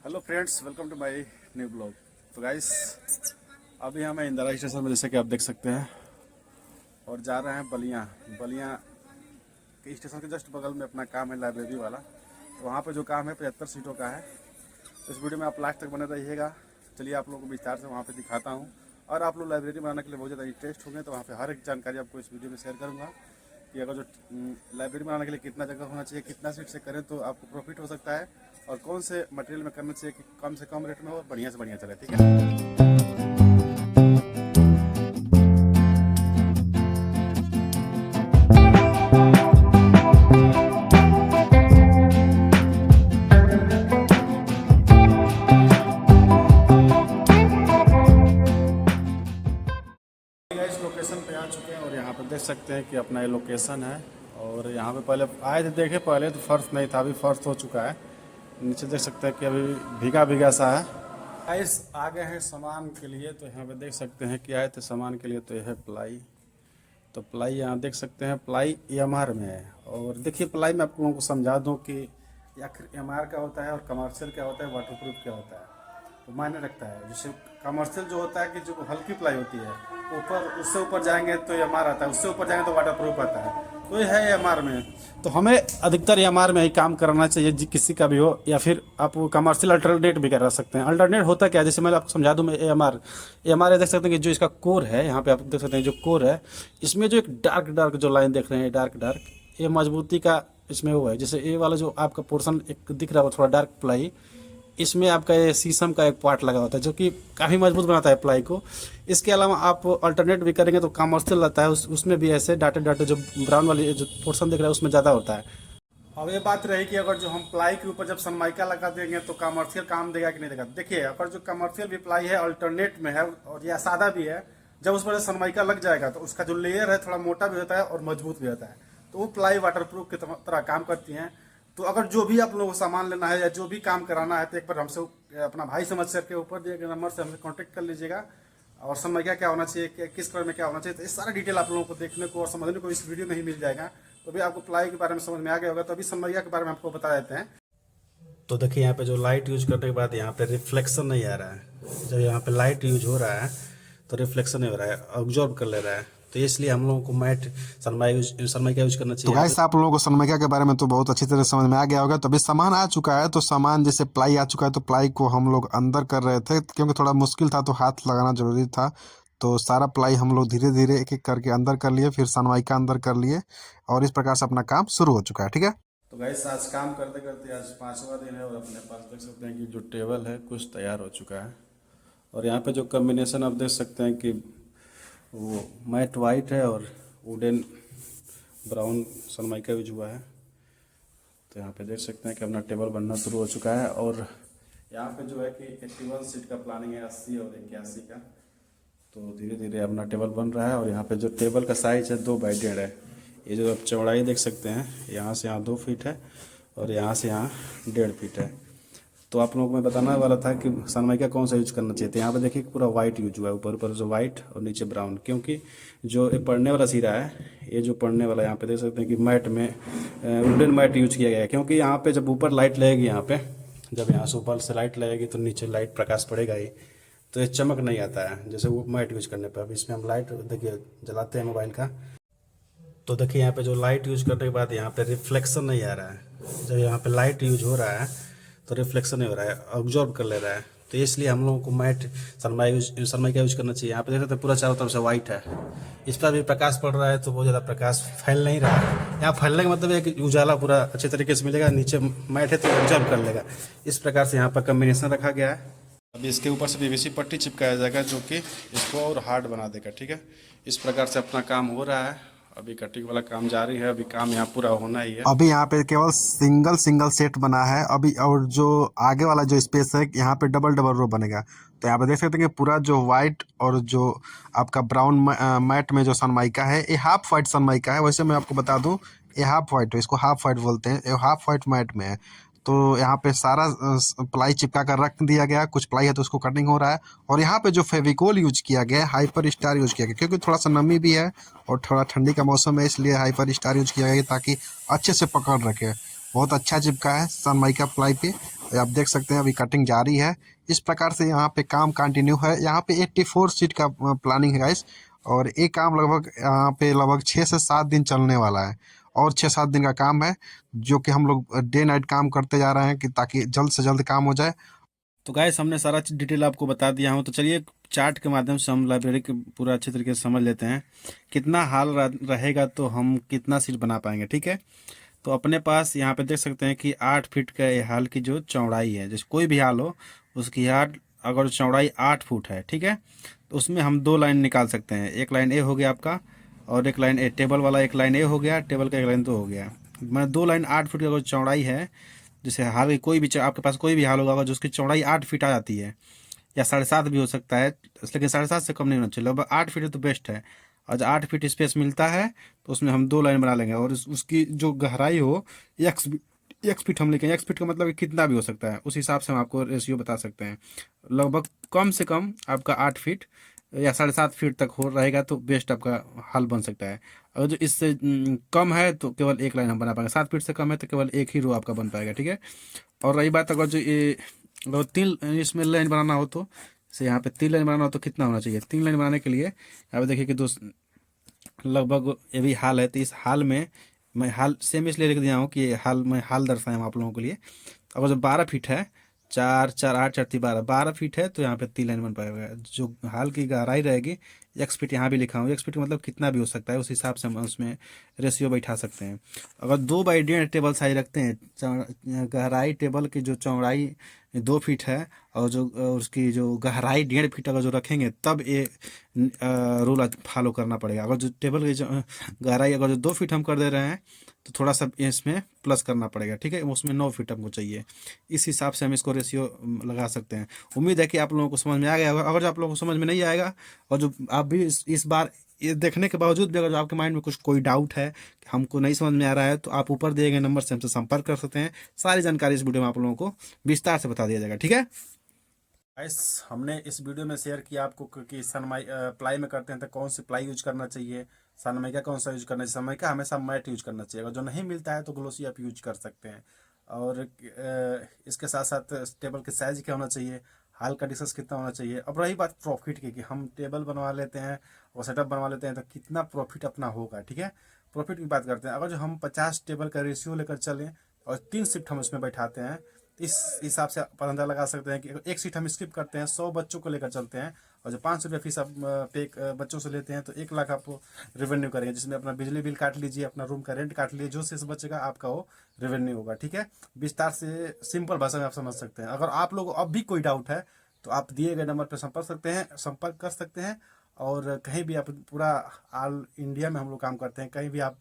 Hello friends, welcome to my new blog. तो guys, अभी हम इंदिरा स्टेशन में, जैसे कि आप देख सकते हैं, और जा रहे हैं बलिया के स्टेशन के जस्ट बगल में अपना काम है लाइब्रेरी वाला। तो वहाँ पे जो काम है 75 सीटों का है। तो इस वीडियो में आप लास्ट तक बने रहिएगा। चलिए आप लोगों को विस्तार से वहाँ पे दिखाता हूँ। और आप लोग लाइब्रेरी बनाने के लिए बहुत ज़्यादा इंटरेस्ट होंगे तो वहाँ पे हर एक जानकारी आपको इस वीडियो में शेयर करूँगा कि अगर जो लाइब्रेरी बनाने के लिए कितना जगह होना चाहिए, कितना सीट से करें तो आपको प्रॉफिट हो सकता है, और कौन से मटेरियल में करना चाहिए कि कम से कम रेट में हो और बढ़िया से बढ़िया चले। ठीक है। इस लोकेशन पे आ चुके हैं और यहाँ पे देख सकते हैं कि अपना ये लोकेशन है। और यहाँ पे पहले आए थे, देखे पहले तो फर्श नहीं था, अभी फर्श हो चुका है। नीचे देख सकते हैं कि अभी भीगा भीगा सा है। गाइस आ गए हैं सामान के लिए, तो यहाँ पे देख सकते हैं कि आए थे सामान के लिए। तो यह है प्लाई। तो प्लाई यहाँ देख सकते हैं, प्लाई EMR में है। और देखिए प्लाई में आप लोगों को समझा दूँ कि आखिर EMR क्या होता है और कमर्शियल क्या होता है, वाटरप्रूफ क्या होता है। तो मायने रखता है। जैसे कमर्शियल जो होता है कि जो हल्की प्लाई होती है, ऊपर उससे ऊपर जाएंगे तो EMR आता है, उससे ऊपर जाएंगे तो वाटरप्रूफ आता है। तो ये है EMR में। तो हमें अधिकतर EMR में ही काम करना चाहिए, किसी का भी हो, या फिर आप कमर्शियल अल्टरनेट भी करा सकते हैं। अल्टरनेट होता क्या है, जैसे मैं आपको समझा दूं। मैं EMR देख सकते हैं कि जो इसका कोर है, यहाँ पे आप देख सकते हैं जो कोर है, इसमें जो एक डार्क डार्क जो लाइन देख रहे हैं, डार्क, ये मजबूती का इसमें वो है। जैसे ये वाला जो आपका पोर्शन एक दिख रहा है थोड़ा डार्क प्लाई, इसमें आपका ये शीशम का एक पार्ट लगा होता है जो कि काफ़ी मजबूत बनाता है प्लाई को। इसके अलावा आप अल्टरनेट भी करेंगे तो कमर्शियल रहता है, उसमें भी ऐसे डाटे जो ब्राउन वाली जो पोर्शन दिख रहा है उसमें ज़्यादा होता है। अब ये बात रही कि अगर जो हम प्लाई के ऊपर जब सनमाइका लगा देंगे तो कमर्शियल काम देगा कि नहीं देगा। देखिए, अगर जो कमर्शियल भी प्लाई है, अल्टरनेट में है और या सादा भी है, जब उस पर सनमाइका लग जाएगा तो उसका जो लेयर है थोड़ा मोटा भी होता है और मजबूत भी होता है। तो वो प्लाई वाटरप्रूफ की तरह काम करती हैं। तो अगर जो भी आप लोगों को सामान लेना है या जो भी काम कराना है तो एक बार हमसे अपना भाई समझ करके ऊपर दिए गए नंबर से हमसे कांटेक्ट कर लीजिएगा। और सनमाइका क्या होना चाहिए, किस कलर में क्या होना चाहिए, तो ये सारा डिटेल आप लोगों को देखने को और समझने को इस वीडियो में ही मिल जाएगा। तो अभी आपको प्लाई के बारे में समझ में आ गया होगा। तो अभी सनमाइका के बारे में आपको बता देते हैं। तो देखिए यहाँ पे जो लाइट यूज करने के बाद यहाँ पे रिफ्लेक्शन नहीं आ रहा है। जब यहाँ पे लाइट यूज हो रहा है तो रिफ्लेक्शन नहीं हो रहा है, ऑब्जॉर्व कर ले रहा है। तो इसलिए हम लोगों को मैट सनमाइका यूज करना चाहिए। तो गाइस आप लोगों को सनमाइका के बारे में तो बहुत अच्छी तरह समझ में आ गया होगा। तो अभी सामान आ चुका है। तो सामान जैसे प्लाई आ चुका है, तो प्लाई को हम लोग अंदर कर रहे थे क्योंकि थोड़ा मुश्किल था, तो हाथ लगाना जरूरी था। तो सारा प्लाई हम लोग धीरे धीरे एक एक करके अंदर कर लिए, फिर सनमाइका अंदर कर लिए, और इस प्रकार से अपना काम शुरू हो चुका है। ठीक है। तो गाइस आज काम करते करते आज 5वां दिन है और अपने पास देख सकते हैं कि जो टेबल है कुछ तैयार हो चुका है। और यहाँ पे जो कम्बिनेशन आप देख सकते हैं कि वो मैट वाइट है और वुडन ब्राउन सनमाइका यूज हुआ है। तो यहाँ पे देख सकते हैं कि अपना टेबल बनना शुरू हो चुका है। और यहाँ पे जो है कि 81 सीट का प्लानिंग है, 80 और 81 का। तो धीरे धीरे अपना टेबल बन रहा है। और यहाँ पे जो टेबल का साइज है 2x1.5 है। ये जो आप चौड़ाई देख सकते हैं, यहाँ से यहाँ 2 फीट है और यहाँ से यहाँ 1.5 फीट है। तो आप लोगों को मैं बताना वाला था कि सनमाइका कौन सा यूज करना चाहिए। तो यहाँ पे देखिए पूरा वाइट यूज हुआ है, ऊपर जो वाइट और नीचे ब्राउन, क्योंकि जो पढ़ने वाला सिरा है, ये जो पढ़ने वाला यहाँ पे देख सकते हैं कि मैट में वुडन मैट यूज किया गया है। क्योंकि यहाँ पे जब ऊपर लाइट लगेगी, यहाँ पे जब यहाँ से ऊपर से लाइट लगेगी तो नीचे लाइट प्रकाश पड़ेगा ही, तो ये चमक नहीं आता है जैसे वो मैट यूज करने पर। अब इसमें हम लाइट देखिए जलाते हैं मोबाइल का, तो देखिए यहाँ पे जो लाइट यूज करने के बाद यहाँ पे रिफ्लेक्शन नहीं आ रहा है। जब यहाँ पे लाइट यूज हो रहा है तो रिफ्लेक्शन नहीं हो रहा है, ऑब्जॉर्व कर ले रहा है। तो इसलिए हम लोगों को मैट सनमाइका यूज करना चाहिए। यहाँ पे देख सकते हैं पूरा चारों तरफ से वाइट है, इस पर भी प्रकाश पड़ रहा है तो बहुत ज़्यादा प्रकाश फैल नहीं रहा है। यहाँ फैलने का मतलब है कि उजाला पूरा अच्छे तरीके से मिलेगा, नीचे मैट है तो ऑब्जॉर्व कर लेगा। इस प्रकार से यहाँ पर कम्बिनेशन रखा गया है। अभी इसके ऊपर से PVC पट्टी चिपकाया जाएगा जो कि इसको और हार्ड बना देगा। ठीक है, इस प्रकार से अपना काम हो रहा है। अभी कटिंग वाला काम जारी है, अभी काम यहाँ पूरा होना ही है। अभी यहाँ पे केवल सिंगल सेट बना है अभी, और जो आगे वाला जो स्पेस है यहाँ पे डबल रो बनेगा। तो यहाँ पे देख सकते हैं कि पूरा जो व्हाइट और जो आपका ब्राउन मैट में जो सनमाइका है, ये हाफ वाइट सनमाइका है। वैसे मैं आपको बता दूं, ये हाफ वाइट है, इसको हाफ वाइट बोलते हैं। ये हाफ वाइट मैट में है। तो यहाँ पे सारा प्लाई चिपका कर रख दिया गया है। कुछ प्लाई है तो उसको कटिंग हो रहा है। और यहाँ पे जो फेविकोल यूज किया गया है, हाइपर स्टार यूज किया गया, क्योंकि थोड़ा सा नमी भी है और थोड़ा ठंडी का मौसम है, इसलिए हाइपर स्टार यूज किया गया ताकि अच्छे से पकड़ रखे। बहुत अच्छा चिपका है सनमाइका प्लाई पे। ये आप देख सकते हैं अभी कटिंग जारी है। इस प्रकार से यहाँ पे काम कंटिन्यू है। यहाँ पे 84 सीट का प्लानिंग है गाइस, और ये काम लगभग यहाँ पे लगभग 6 से 7 दिन चलने वाला है, और 6-7 दिन का काम है, जो कि हम लोग डे नाइट काम करते जा रहे हैं कि ताकि जल्द से जल्द काम हो जाए। तो गाइस हमने सारा चीज़ डिटेल आपको बता दिया हूँ, तो चलिए चार्ट के माध्यम से हम लाइब्रेरी के पूरा अच्छे तरीके से समझ लेते हैं। कितना हाल रहेगा तो हम कितना सीट बना पाएंगे, ठीक है। तो अपने पास यहाँ पे देख सकते हैं कि 8 फीट का ये हाल की जो चौड़ाई है, जैसे कोई भी हाल हो उसकी हाल अगर चौड़ाई 8 फुट है, ठीक है, तो उसमें हम 2 लाइन निकाल सकते हैं। एक लाइन ए हो गया आपका, और एक लाइन ए टेबल वाला, एक लाइन ए हो गया, टेबल का एक लाइन तो हो गया। मैं 2 लाइन 8 फुट की अगर चौड़ाई है, जैसे हाल की कोई भी आपके पास कोई भी हाल होगा जो उसकी चौड़ाई 8 फीट आ जाती है, या 7.5 भी हो सकता है, लेकिन 7.5 से कम नहीं होना चाहिए, लगभग 8 फीट है तो बेस्ट है। और जब 8 फीट स्पेस मिलता है तो उसमें हम 2 लाइन बना लेंगे, और उसकी जो गहराई हो एक्स फीट हम लिखेंगे। एक्स फीट का मतलब कि कितना भी हो सकता है, उस हिसाब से हम आपको रेशियो बता सकते हैं। लगभग कम से कम आपका 8 फीट या 7.5 फीट तक हो रहेगा तो बेस्ट आपका हल बन सकता है। अगर जो इससे कम है तो केवल 1 लाइन हम बना पाएंगे, 7 फीट से कम है तो केवल एक ही रो आपका बन पाएगा, ठीक है। और रही बात अगर जो ये अगर 3 इसमें लाइन बनाना हो तो से यहाँ पे 3 लाइन बनाना हो तो कितना होना चाहिए। 3 लाइन बनाने के लिए यहाँ पे देखिए कि लगभग ये भी हाल है, तो इस हाल में मैं हाल सेम इसलिए लिख दिया हूँ कि ये हाल मैं हाल दर्शाया हूँ आप लोगों के लिए। अगर जो 12 फीट है, 4 4 8 4 3 12 12 फीट है तो यहाँ पे 3 लाइन बन पाएगा। जो हाल की गहराई रहेगी, एक्स फीट यहाँ भी लिखा हूँ, एक्स फीट का मतलब कितना भी हो सकता है, उस हिसाब से हम उसमें रेशियो बैठा सकते हैं। अगर 2 बाई 1.5 टेबल साइज रखते हैं, गहराई टेबल की जो चौड़ाई 2 फीट है और जो उसकी जो गहराई 1.5 फीट अगर जो रखेंगे तब ये रूल फॉलो करना पड़ेगा। अगर जो टेबल की जो गहराई अगर जो 2 फीट हम कर दे रहे हैं तो थोड़ा सा इसमें प्लस करना पड़ेगा, ठीक है, उसमें 9 फीट हमको चाहिए। इस हिसाब से हम इसको रेशियो लगा सकते हैं। उम्मीद है कि आप लोगों को समझ में आ गया होगा। अगर जो आप लोगों को समझ में नहीं आएगा और जो आप भी इस बार ये देखने के बावजूद भी अगर जो आपके माइंड में कुछ कोई डाउट है कि हमको नहीं समझ में आ रहा है, तो आप ऊपर दिए गए नंबर से हमसे संपर्क कर सकते हैं। सारी जानकारी इस वीडियो में आप लोगों को विस्तार से बता दिया जाएगा, ठीक है। गाइस हमने इस वीडियो में शेयर किया आपको कि सनमाई प्लाई में करते हैं तो कौन सी प्लाई यूज करना चाहिए, सनमाइका कौन सा यूज करना चाहिए। सनमाइका हमेशा मैट यूज करना चाहिए, अगर जो नहीं मिलता है तो ग्लोसी आप यूज कर सकते हैं। और इसके साथ साथ टेबल के साइज क्या होना चाहिए, हाल का डिस्टेंस कितना होना चाहिए। अब रही बात प्रॉफिट की कि हम टेबल बनवा लेते हैं और सेटअप बनवा लेते हैं तो कितना प्रॉफिट अपना होगा, ठीक है। प्रॉफिट की बात करते हैं। अगर जो हम 50 टेबल का रेशियो लेकर चलें और 3 शिफ्ट हम उसमें बैठाते हैं, इस हिसाब से आप अंदाजा लगा सकते हैं कि अगर एक सीट हम स्किप करते हैं, 100 बच्चों को लेकर चलते हैं और जो 500 रुपये फीस आप पे बच्चों से लेते हैं तो 1 लाख आप रेवेन्यू करेंगे, जिसमें अपना बिजली बिल काट लीजिए, अपना रूम का रेंट काट लीजिए, जो शेष बचेगा आपका वो रेवेन्यू होगा, ठीक है। विस्तार से सिंपल भाषा में आप समझ सकते हैं। अगर आप लोग अब भी कोई डाउट है तो आप दिए गए नंबर पर संपर्क कर सकते हैं। और कहीं भी आप पूरा ऑल इंडिया में हम लोग काम करते हैं, कहीं भी आप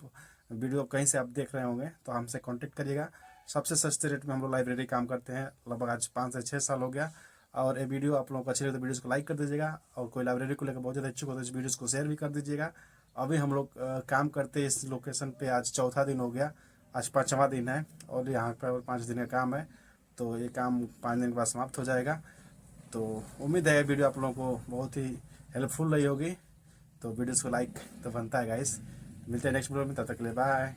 वीडियो कहीं से आप देख रहे होंगे तो हमसे कांटेक्ट करिएगा। सबसे सस्ते रेट में हम लोग लाइब्रेरी काम करते हैं, लगभग आज 5 से 6 साल हो गया। और ये वीडियो आप लोगों को अच्छी लगे तो वीडियोज़ को लाइक कर दीजिएगा, और कोई लाइब्रेरी को लेकर बहुत ज़्यादा इच्छुक हो तो इस वीडियोज़ को शेयर भी कर दीजिएगा। अभी हम लोग काम करते इस लोकेशन पे आज चौथा दिन हो गया, आज 5वां दिन है और यहाँ पर 5 दिन का काम है, तो ये काम 5 दिन के बाद समाप्त हो जाएगा। तो उम्मीद है वीडियो आप लोगों को बहुत ही हेल्पफुल रही होगी। तो वीडियोज़ को लाइक तो बनता है गाइस। मिलते हैं नेक्स्ट वीडियो में, तब तक के लिए बाय।